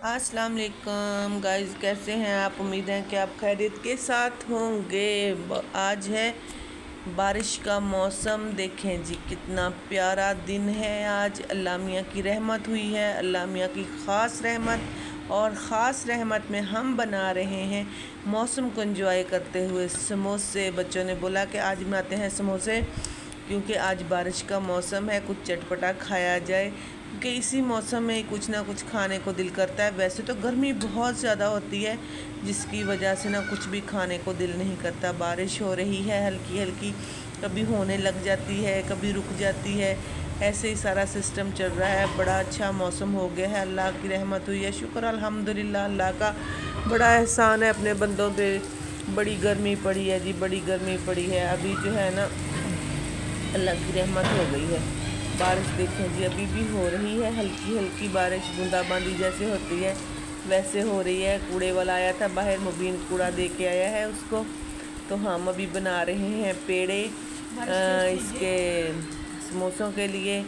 अस्सलाम वालेकुम गाइस, कैसे हैं आप। उम्मीद है कि आप खैरियत के साथ होंगे। आज है बारिश का मौसम। देखें जी कितना प्यारा दिन है। आज अल्लाह मियाँ की रहमत हुई है, अल्लाह मियाँ की ख़ास रहमत। और ख़ास रहमत में हम बना रहे हैं मौसम को एंजॉय करते हुए समोसे। बच्चों ने बोला कि आज बनाते हैं समोसे, क्योंकि आज बारिश का मौसम है, कुछ चटपटा खाया जाए, क्योंकि इसी मौसम में कुछ ना कुछ खाने को दिल करता है। वैसे तो गर्मी बहुत ज़्यादा होती है, जिसकी वजह से ना कुछ भी खाने को दिल नहीं करता। बारिश हो रही है हल्की हल्की, कभी होने लग जाती है, कभी रुक जाती है, ऐसे ही सारा सिस्टम चल रहा है। बड़ा अच्छा मौसम हो गया है, अल्लाह की रहमत हुई है। शुक्र अल्हम्दुलिल्लाह, अल्लाह का बड़ा एहसान है अपने बंदों पे। बड़ी गर्मी पड़ी है जी, बड़ी गर्मी पड़ी है। अभी जो है ना अल्लाह की रहमत हो गई है। बारिश देखें जी अभी भी हो रही है, हल्की हल्की बारिश बूंदाबांदी जैसे होती है वैसे हो रही है। कूड़े वाला आया था बाहर, मुबीन कूड़ा दे के आया है उसको। तो हम अभी बना रहे हैं पेड़े इसके समोसों के लिए,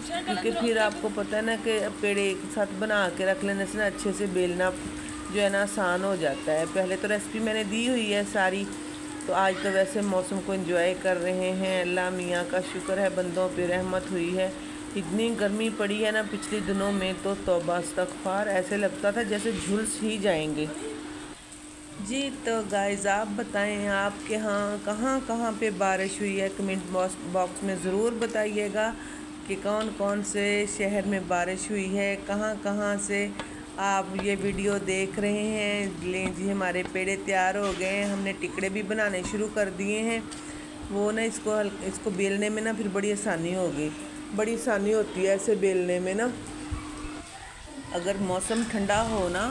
क्योंकि फिर आपको पता है ना कि पेड़े एक साथ बना के रख लेने से ना अच्छे से बेलना जो है ना आसान हो जाता है। पहले तो रेसिपी मैंने दी हुई है सारी। तो आज तो वैसे मौसम को एंजॉय कर रहे हैं। अल्लाह मियाँ का शुक्र है, बंदों पे रहमत हुई है। इतनी गर्मी पड़ी है ना पिछले दिनों में, तो तौबा इस्तग़फ़ार, ऐसे लगता था जैसे झुलस ही जाएंगे जी। तो गाइस आप बताएं आपके यहाँ कहाँ कहाँ पे बारिश हुई है। कमेंट बॉक्स में ज़रूर बताइएगा कि कौन कौन से शहर में बारिश हुई है, कहाँ कहाँ से आप ये वीडियो देख रहे हैं। लें जी हमारे पेड़े तैयार हो गए हैं, हमने टिकड़े भी बनाने शुरू कर दिए हैं। वो ना इसको बेलने में ना फिर बड़ी आसानी होगी, बड़ी आसानी होती है ऐसे बेलने में ना। अगर मौसम ठंडा हो ना,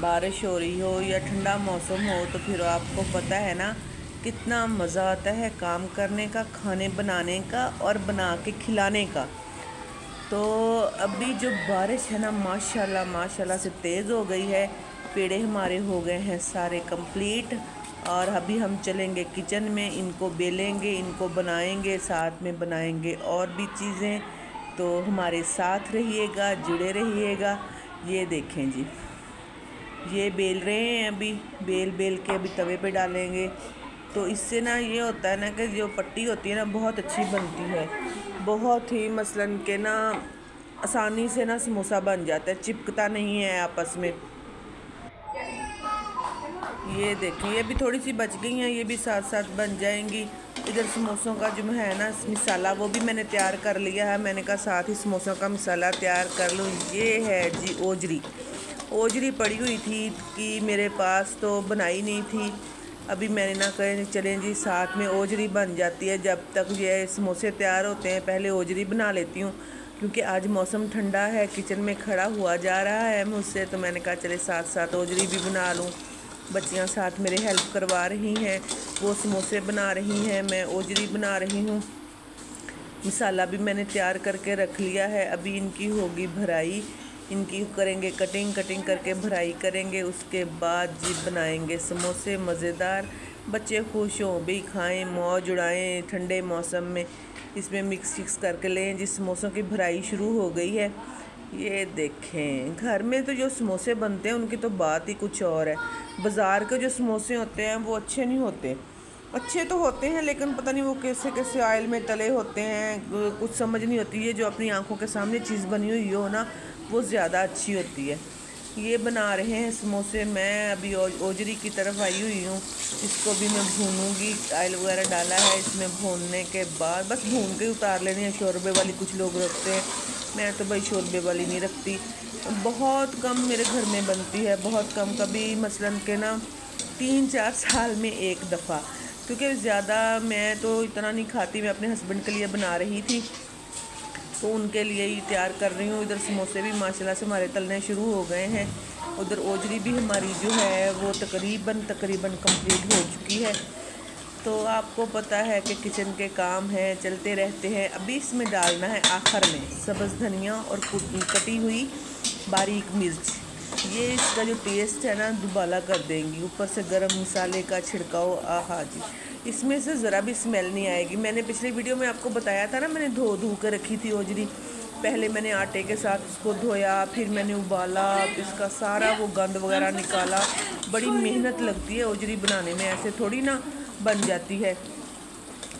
बारिश हो रही हो या ठंडा मौसम हो, तो फिर आपको पता है ना कितना मज़ा आता है काम करने का, खाने बनाने का और बना के खिलाने का। तो अभी जो बारिश है ना माशाल्लाह माशाल्लाह से तेज़ हो गई है। पेड़े हमारे हो गए हैं सारे कंप्लीट, और अभी हम चलेंगे किचन में, इनको बेलेंगे, इनको बनाएंगे, साथ में बनाएंगे और भी चीज़ें। तो हमारे साथ रहिएगा, जुड़े रहिएगा। ये देखें जी, ये बेल रहे हैं अभी, बेल बेल के अभी तवे पे डालेंगे। तो इससे ना ये होता है ना कि जो पट्टी होती है ना बहुत अच्छी बनती है, बहुत ही मसलन के ना आसानी से ना समोसा बन जाता है, चिपकता नहीं है आपस में। ये देखिए ये भी थोड़ी सी बच गई हैं, ये भी साथ साथ बन जाएंगी। इधर समोसों का जो है ना मसाला वो भी मैंने तैयार कर लिया है। मैंने कहा साथ ही समोसों का मसाला तैयार कर लूँ। ये है जी ओजरी, ओजरी पड़ी हुई थी कि मेरे पास, तो बनाई नहीं थी। अभी मैंने ना कहे चलें जी साथ में ओजरी बन जाती है। जब तक ये समोसे तैयार होते हैं पहले ओजरी बना लेती हूँ, क्योंकि आज मौसम ठंडा है, किचन में खड़ा हुआ जा रहा है मुझसे। तो मैंने कहा चले साथ साथ ओजरी भी बना लूँ। बच्चियाँ साथ मेरे हेल्प करवा रही हैं, वो समोसे बना रही हैं, मैं ओजरी बना रही हूँ। मसाला भी मैंने तैयार करके रख लिया है। अभी इनकी होगी भराई, इनकी करेंगे कटिंग, कटिंग करके भराई करेंगे। उसके बाद जी बनाएंगे समोसे मज़ेदार, बच्चे खुश हों भी, खाएं, मौज उड़ाएं ठंडे मौसम में। इसमें मिक्स करके लें जी। समोसों की भराई शुरू हो गई है। ये देखें घर में तो जो समोसे बनते हैं उनकी तो बात ही कुछ और है। बाज़ार के जो समोसे होते हैं वो अच्छे नहीं होते, अच्छे तो होते हैं लेकिन पता नहीं वो कैसे कैसे ऑयल में तले होते हैं, कुछ समझ नहीं होती है। जो अपनी आंखों के सामने चीज़ बनी हुई हो ना वो ज़्यादा अच्छी होती है। ये बना रहे हैं समोसे। मैं अभी ओजरी की तरफ आई हुई हूँ, इसको भी मैं भूनूंगी। ऑयल वगैरह डाला है इसमें, भूनने के बाद बस भून के उतार लेनी है। शोरबे वाली कुछ लोग रखते हैं, मैं तो भाई शोरबे वाली नहीं रखती। बहुत कम मेरे घर में बनती है, बहुत कम, कभी मसलन के ना 3-4 साल में एक दफ़ा, क्योंकि ज़्यादा मैं तो इतना नहीं खाती। मैं अपने हस्बैंड के लिए बना रही थी, तो उनके लिए ही तैयार कर रही हूँ। इधर समोसे भी माशाल्लाह से हमारे तलने शुरू हो गए हैं। उधर ओजरी भी हमारी जो है वो तकरीबन कंप्लीट हो चुकी है। तो आपको पता है कि किचन के काम हैं, चलते रहते हैं। अभी इसमें डालना है आखिर में सब्ज़ धनिया और कटी हुई बारीक मिर्च। ये इसका जो टेस्ट है ना दुबाला कर देंगी। ऊपर से गरम मसाले का छिड़काव, आहा जी, इसमें से ज़रा भी स्मेल नहीं आएगी। मैंने पिछले वीडियो में आपको बताया था ना, मैंने धो कर रखी थी ओजरी, पहले मैंने आटे के साथ इसको धोया, फिर मैंने उबाला, इसका सारा वो गंद वगैरह निकाला। बड़ी मेहनत लगती है ओजरी बनाने में, ऐसे थोड़ी ना बन जाती है।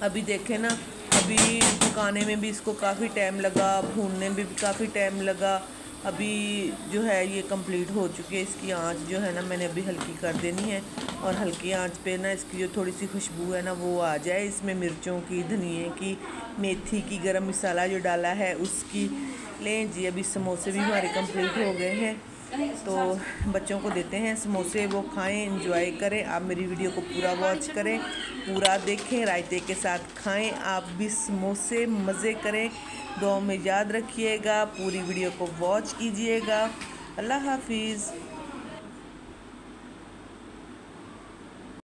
अभी देखें ना, अभी पकाने में भी इसको काफ़ी टाइम लगा, भूनने में भी काफ़ी टाइम लगा। अभी जो है ये कंप्लीट हो चुकी है। इसकी आंच जो है ना मैंने अभी हल्की कर देनी है, और हल्की आंच पे ना इसकी जो थोड़ी सी खुशबू है ना वो आ जाए, इसमें मिर्चों की, धनिए की, मेथी की, गरम मसाला जो डाला है उसकी। लें जी, अभी समोसे भी हमारे कंप्लीट हो गए हैं, तो बच्चों को देते हैं समोसे, वो खाएं, एंजॉय करें। आप मेरी वीडियो को पूरा वॉच करें, पूरा देखें, रायते के साथ खाएं। आप भी समोसे मज़े करें। दुआ में याद रखिएगा, पूरी वीडियो को वॉच कीजिएगा। अल्लाह हाफिज़।